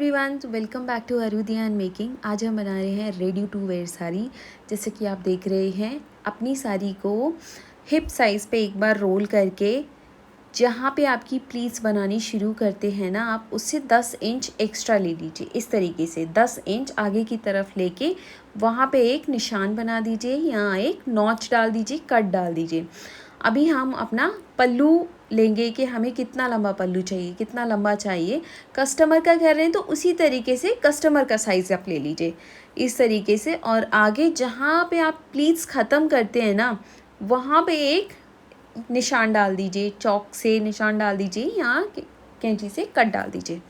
Everyone, तो welcome back to अरुदिया and making. आज हम बना रहे हैं रेडी टू वेयर साड़ी। जैसे कि आप देख रहे हैं, अपनी साड़ी को हिप साइज़ पे एक बार रोल करके जहाँ पे आपकी प्लीट्स बनानी शुरू करते हैं ना, आप उससे 10 इंच एक्स्ट्रा ले लीजिए। इस तरीके से 10 इंच आगे की तरफ लेके वहाँ पे एक निशान बना दीजिए, यहाँ एक नॉच डाल दीजिए, कट डाल दीजिए। अभी हम अपना पल्लू लेंगे कि हमें कितना लंबा पल्लू चाहिए, कितना लंबा चाहिए। कस्टमर का कह रहे हैं तो उसी तरीके से कस्टमर का साइज़ आप ले लीजिए, इस तरीके से। और आगे जहाँ पे आप प्लीट्स ख़त्म करते हैं ना, वहाँ पे एक निशान डाल दीजिए, चौक से निशान डाल दीजिए, यहाँ कैंची से कट डाल दीजिए।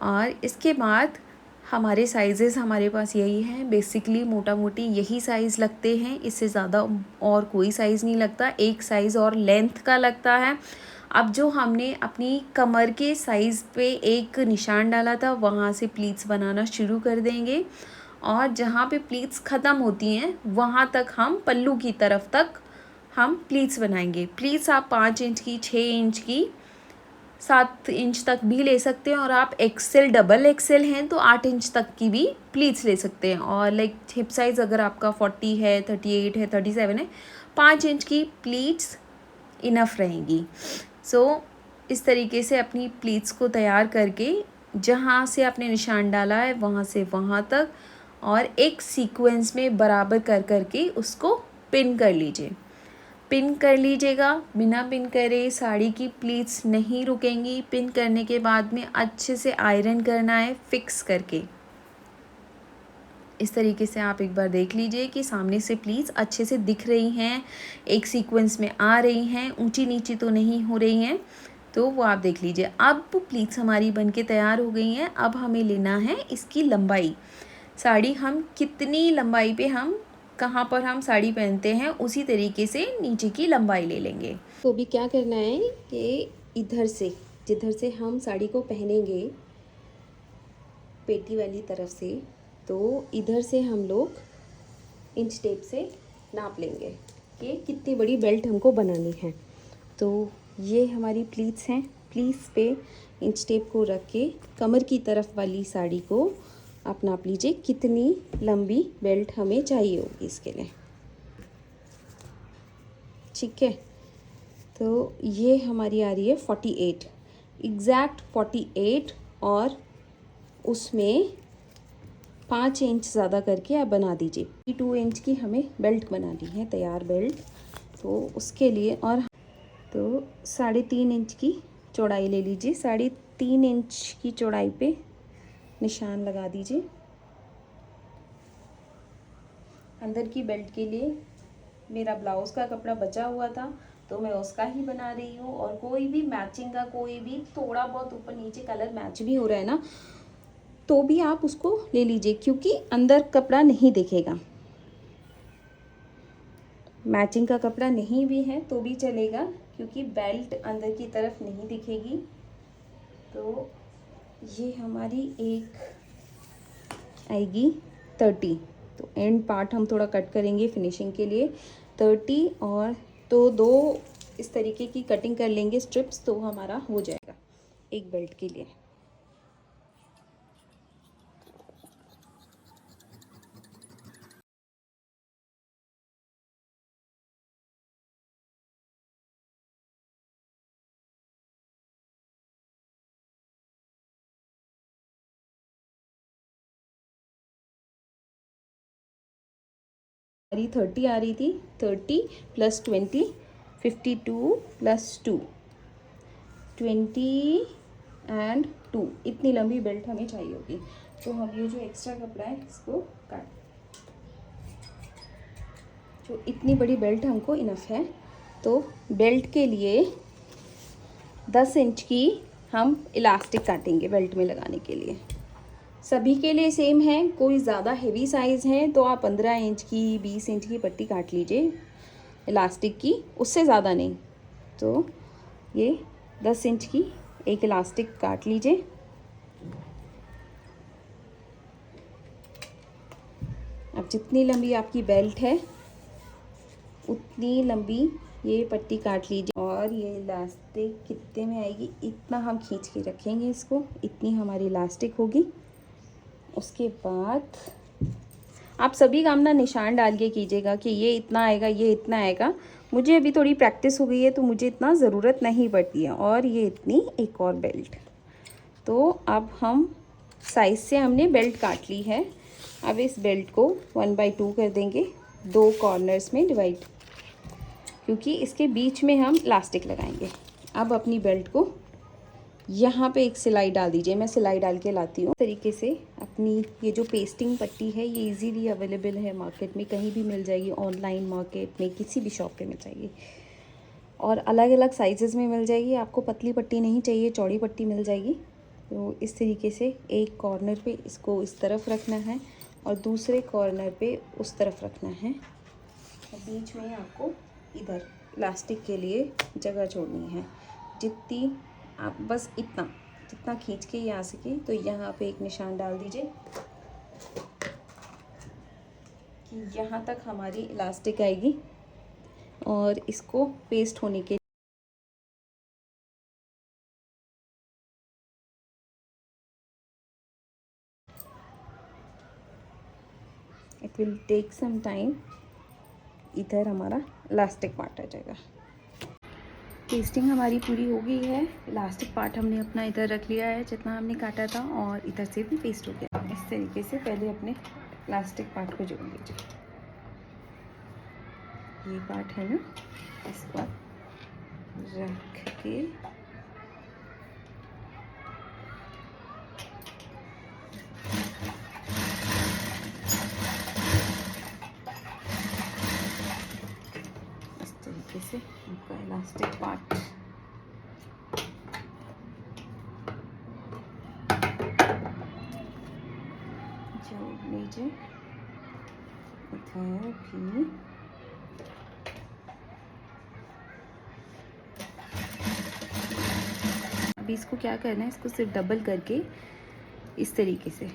और इसके बाद हमारे साइज़ेस हमारे पास यही हैं, बेसिकली मोटा मोटी यही साइज़ लगते हैं, इससे ज़्यादा और कोई साइज़ नहीं लगता। एक साइज़ और लेंथ का लगता है। अब जो हमने अपनी कमर के साइज़ पे एक निशान डाला था, वहाँ से प्लीट्स बनाना शुरू कर देंगे और जहाँ पे प्लीट्स ख़त्म होती हैं वहाँ तक हम पल्लू की तरफ तक हम प्लीट्स बनाएंगे। प्लीट्स आप 5 इंच की, 6 इंच की, 7 इंच तक भी ले सकते हैं और आप एक्सेल डबल एक्सेल हैं तो 8 इंच तक की भी प्लीट्स ले सकते हैं। और लाइक हिप साइज़ अगर आपका 40 है, 38 है, 37 है, 5 इंच की प्लीट्स इनफ रहेंगी। सो इस तरीके से अपनी प्लीट्स को तैयार करके जहाँ से आपने निशान डाला है वहाँ से वहाँ तक और एक सीक्वेंस में बराबर कर करके उसको पिन कर लीजिए। पिन कर लीजिएगा, बिना पिन करे साड़ी की प्लीट्स नहीं रुकेंगी। पिन करने के बाद में अच्छे से आयरन करना है, फिक्स करके। इस तरीके से आप एक बार देख लीजिए कि सामने से प्लीट्स अच्छे से दिख रही हैं, एक सीक्वेंस में आ रही हैं, ऊंची नीची तो नहीं हो रही हैं, तो वो आप देख लीजिए। अब प्लीट्स हमारी बनके तैयार हो गई हैं। अब हमें लेना है इसकी लंबाई। साड़ी हम कितनी लंबाई पे हम कहाँ पर हम साड़ी पहनते हैं उसी तरीके से नीचे की लंबाई ले लेंगे। तो भी क्या करना है कि इधर से, जिधर से हम साड़ी को पहनेंगे पेटी वाली तरफ से, तो इधर से हम लोग इंच टेप से नाप लेंगे कि कितनी बड़ी बेल्ट हमको बनानी है। तो ये हमारी प्लीट्स हैं। प्लीट्स पे इंच टेप को रख के कमर की तरफ वाली साड़ी को आप नाप लीजिए कितनी लंबी बेल्ट हमें चाहिए होगी इसके लिए। ठीक है, तो ये हमारी आ रही है 48, एग्जैक्ट 48, और उसमें 5 इंच ज़्यादा करके आप बना दीजिए। 2 इंच की हमें बेल्ट बनानी है, तैयार बेल्ट। तो उसके लिए और तो 3.5 इंच की चौड़ाई ले लीजिए। 3.5 इंच की चौड़ाई पे निशान लगा दीजिए। अंदर की बेल्ट के लिए मेरा ब्लाउज़ का कपड़ा बचा हुआ था तो मैं उसका ही बना रही हूँ। और कोई भी मैचिंग का, कोई भी थोड़ा बहुत ऊपर नीचे कलर मैच भी हो रहा है ना, तो भी आप उसको ले लीजिए, क्योंकि अंदर कपड़ा नहीं दिखेगा। मैचिंग का कपड़ा नहीं भी है तो भी चलेगा, क्योंकि बेल्ट अंदर की तरफ नहीं दिखेगी। तो ये हमारी एक आएगी 30। तो एंड पार्ट हम थोड़ा कट करेंगे फिनिशिंग के लिए 30, और तो 2 इस तरीके की कटिंग कर लेंगे स्ट्रिप्स, तो हमारा हो जाएगा एक बेल्ट के लिए। हमारी 30 आ रही थी, 30 + 20 52 + 2 20 एंड 2, इतनी लंबी बेल्ट हमें चाहिए होगी। तो हम ये जो एक्स्ट्रा कपड़ा है इसको काट, जो इतनी बड़ी बेल्ट हमको इनफ है। तो बेल्ट के लिए 10 इंच की हम इलास्टिक काटेंगे बेल्ट में लगाने के लिए। सभी के लिए सेम है, कोई ज़्यादा हेवी साइज़ है तो आप 15 इंच की, 20 इंच की पट्टी काट लीजिए इलास्टिक की, उससे ज़्यादा नहीं। तो ये 10 इंच की एक इलास्टिक काट लीजिए। अब जितनी लंबी आपकी बेल्ट है उतनी लंबी ये पट्टी काट लीजिए और ये इलास्टिक कितने में आएगी इतना हम खींच के रखेंगे इसको, इतनी हमारी इलास्टिक होगी। उसके बाद आप सभी काम ना निशान डाल के कीजिएगा कि ये इतना आएगा, ये इतना आएगा। मुझे अभी थोड़ी प्रैक्टिस हो गई है तो मुझे इतना ज़रूरत नहीं पड़ती है। और ये इतनी एक और बेल्ट। तो अब हम साइज़ से हमने बेल्ट काट ली है। अब इस बेल्ट को 1/2 कर देंगे, 2 कॉर्नर्स में डिवाइड, क्योंकि इसके बीच में हम इलास्टिक लगाएंगे। अब अपनी बेल्ट को यहाँ पे एक सिलाई डाल दीजिए। मैं सिलाई डाल के लाती हूँ। तरीके से अपनी ये जो पेस्टिंग पट्टी है ये इजीली अवेलेबल है मार्केट में, कहीं भी मिल जाएगी, ऑनलाइन मार्केट में किसी भी शॉप पे मिल जाएगी और अलग अलग साइजेस में मिल जाएगी। आपको पतली पट्टी नहीं चाहिए, चौड़ी पट्टी मिल जाएगी। तो इस तरीके से एक कॉर्नर पे इसको इस तरफ रखना है और दूसरे कॉर्नर पे उस तरफ रखना है और बीच में आपको इधर इलास्टिक के लिए जगह छोड़नी है। जितनी आप बस इतना जितना खींच के ये आ सके, तो यहाँ पे एक निशान डाल दीजिए कि यहाँ तक हमारी इलास्टिक आएगी और इसको पेस्ट होने के it will take some time. इधर हमारा इलास्टिक पार्ट आ जाएगा। पेस्टिंग हमारी पूरी हो गई है। इलास्टिक पार्ट हमने अपना इधर रख लिया है जितना हमने काटा था और इधर से भी पेस्ट हो गया। इस तरीके से पहले अपने इलास्टिक पार्ट को जोड़ लीजिए। ये पार्ट है ना, इस पर रख के इस तरीके से आपका इलास्टिक पार्ट जोड़ लीजिए। इधर भी अभी इसको क्या करना है, इसको सिर्फ डबल करके इस तरीके से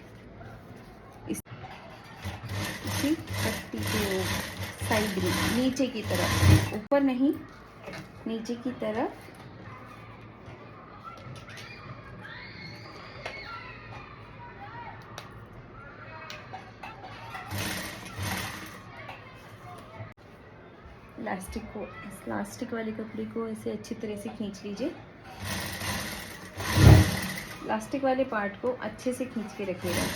इसी पट्टी के साइड में नीचे की तरफ, ऊपर नहीं नीचे की तरफ इलास्टिक वाले कपड़े को ऐसे अच्छी तरह से खींच लीजिए। इलास्टिक वाले पार्ट को अच्छे से खींच के रखिएगा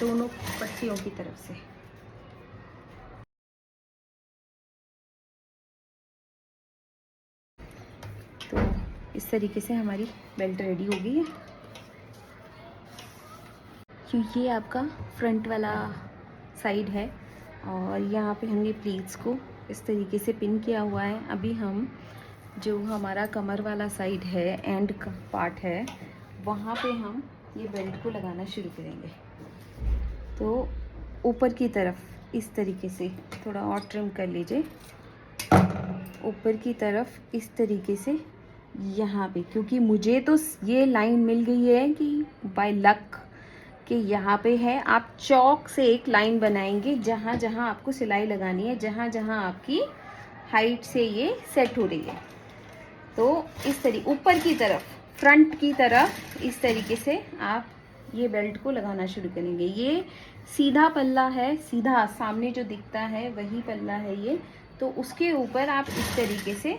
दोनों पट्टियों की तरफ से। तो इस तरीके से हमारी बेल्ट रेडी हो गई है। ये आपका फ्रंट वाला साइड है और यहाँ पे हमने प्लीट्स को इस तरीके से पिन किया हुआ है। अभी हम जो हमारा कमर वाला साइड है, एंड का पार्ट है, वहाँ पे हम ये बेल्ट को लगाना शुरू करेंगे। तो ऊपर की तरफ इस तरीके से थोड़ा और ट्रिम कर लीजिए, ऊपर की तरफ इस तरीके से यहाँ पे, क्योंकि मुझे तो ये लाइन मिल गई है कि बाय लक कि यहाँ पे है। आप चौक से एक लाइन बनाएंगे जहाँ जहाँ आपको सिलाई लगानी है, जहाँ जहाँ आपकी हाइट से ये सेट हो रही है। तो इस तरीके ऊपर की तरफ, फ्रंट की तरफ इस तरीके से आप ये बेल्ट को लगाना शुरू करेंगे। ये सीधा पल्ला है, सीधा सामने जो दिखता है वही पल्ला है ये। तो उसके ऊपर आप इस तरीके से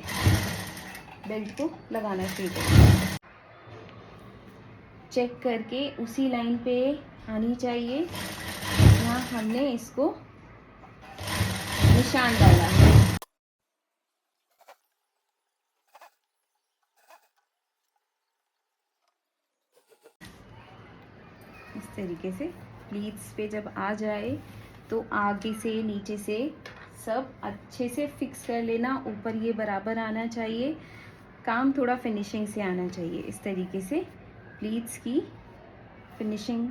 बेल्ट को लगाना शुरू करेंगे। चेक करके उसी लाइन पे आनी चाहिए जहाँ हमने इसको निशान डाला है। इस तरीके से प्लीट्स पे जब आ जाए तो आगे से नीचे से सब अच्छे से फिक्स कर लेना। ऊपर ये बराबर आना चाहिए, काम थोड़ा फिनिशिंग से आना चाहिए। इस तरीके से प्लीट्स की फिनिशिंग,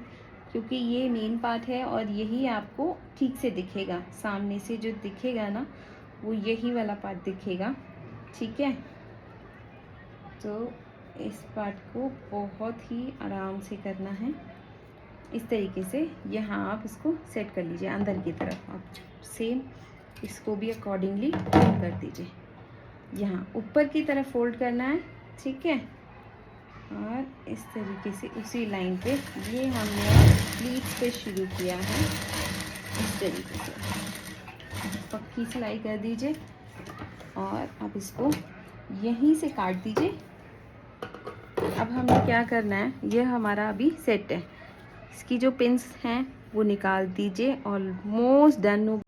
क्योंकि ये मेन पार्ट है और यही आपको ठीक से दिखेगा। सामने से जो दिखेगा ना वो यही वाला पार्ट दिखेगा, ठीक है। तो इस पार्ट को बहुत ही आराम से करना है। इस तरीके से यहाँ आप इसको सेट कर लीजिए अंदर की तरफ। आप सेम इसको भी अकॉर्डिंगली फोल्ड कर दीजिए। यहाँ ऊपर की तरफ फोल्ड करना है, ठीक है। और इस तरीके से उसी लाइन पे, ये हमने प्लीट्स पे शुरू किया है, इस तरीके से पक्की सिलाई कर दीजिए। और अब इसको यहीं से काट दीजिए। अब हमें क्या करना है, ये हमारा अभी सेट है, इसकी जो पिन्स हैं वो निकाल दीजिए। ऑलमोस्ट डन हो।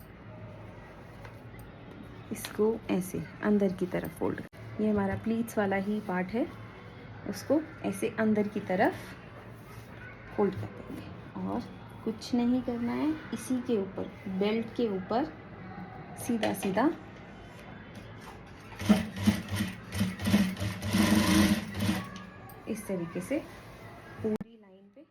इसको ऐसे अंदर की तरफ फोल्ड, ये हमारा प्लीट्स वाला ही पार्ट है, उसको ऐसे अंदर की तरफ फोल्ड कर देंगे। और कुछ नहीं करना है, इसी के ऊपर, बेल्ट के ऊपर सीधा सीधा इस तरीके से पूरी लाइन पे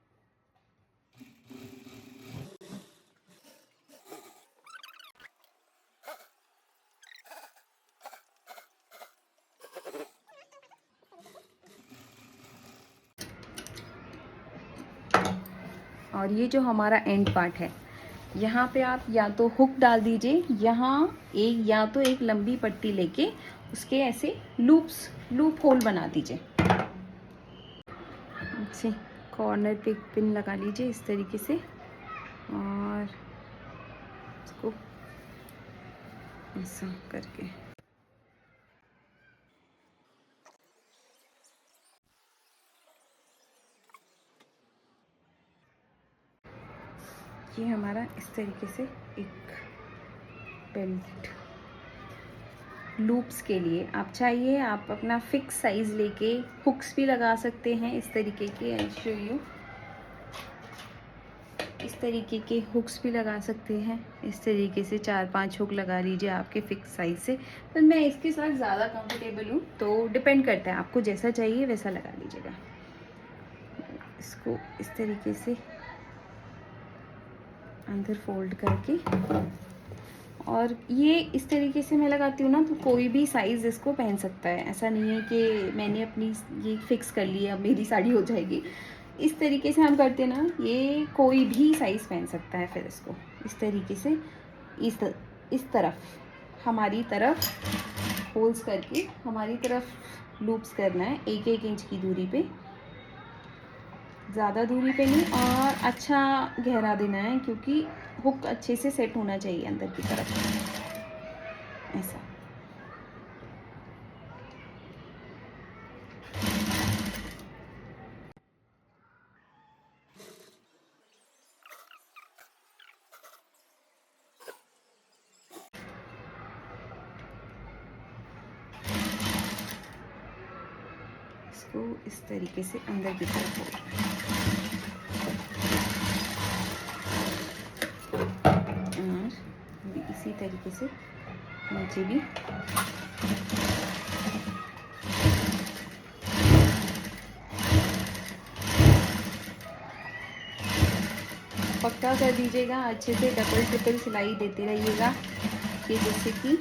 और ये जो हमारा एंड पार्ट है, यहाँ पे आप या तो हुक डाल दीजिए, यहाँ एक या तो एक लंबी पट्टी लेके उसके ऐसे लूप होल बना दीजिए। अच्छे कॉर्नर पे एक पिन लगा लीजिए इस तरीके से, और इसको ऐसा करके ये हमारा इस तरीके से एक बेल्ट लूप्स के लिए आप चाहिए, आप अपना फिक्स साइज लेके हुक्स भी लगा सकते हैं इस तरीके के। आई शो यू, इस तरीके के हुक्स भी लगा सकते हैं। इस तरीके से 4-5 हुक लगा लीजिए आपके फिक्स साइज से। पर मैं इसके साथ ज़्यादा कंफर्टेबल हूँ, तो डिपेंड करता है, आपको जैसा चाहिए वैसा लगा लीजिएगा। इसको इस तरीके से अंदर फोल्ड करके, और ये इस तरीके से मैं लगाती हूँ ना, तो कोई भी साइज़ इसको पहन सकता है। ऐसा नहीं है कि मैंने अपनी ये फिक्स कर ली है अब मेरी साड़ी हो जाएगी। इस तरीके से हम करते हैं ना, ये कोई भी साइज़ पहन सकता है। फिर इसको इस तरीके से इस तरफ हमारी तरफ होल्स करके हमारी तरफ लूप्स करना है 1-1 इंच की दूरी पे, ज़्यादा दूरी पे नहीं, और अच्छा गहरा देना है क्योंकि हुक अच्छे से सेट होना चाहिए अंदर की तरफ, ऐसा। इसको इस तरीके से अंदर की तरफ होगा, और इसी तरीके से नीचे भी पक्का कर दीजिएगा। अच्छे से डबल ट्रिपल सिलाई देते रहिएगा कि जिससे कि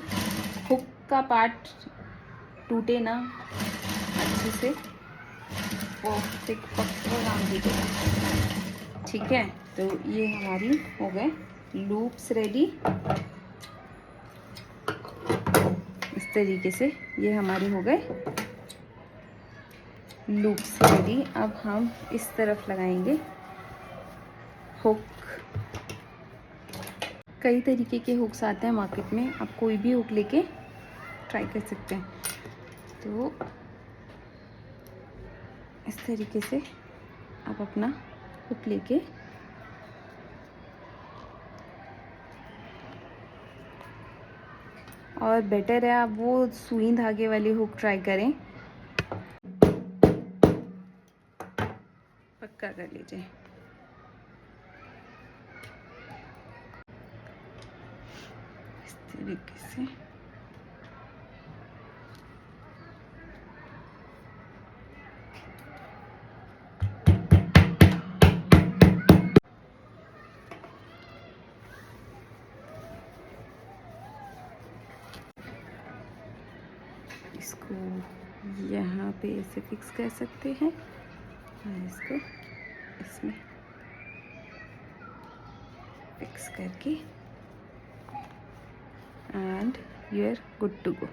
हुक का पार्ट टूटे ना, अच्छे से पक्का काम दीजिएगा, ठीक है। तो ये हमारी हो गए लूप्स रेडी, इस तरीके से ये हमारे हो गए लूप्स रेडी। अब हम इस तरफ लगाएंगे हुक। कई तरीके के हुक्स आते हैं मार्केट में, आप कोई भी हुक लेके ट्राई कर सकते हैं। तो इस तरीके से आप अपना हुक लेके और बेटर है आप वो सुई धागे वाली हुक ट्राई करें, पक्का कर लीजिए। इस तरीके से इसको यहाँ पे ऐसे फिक्स कर सकते हैं, और इसको इसमें फिक्स करके and you're good to go.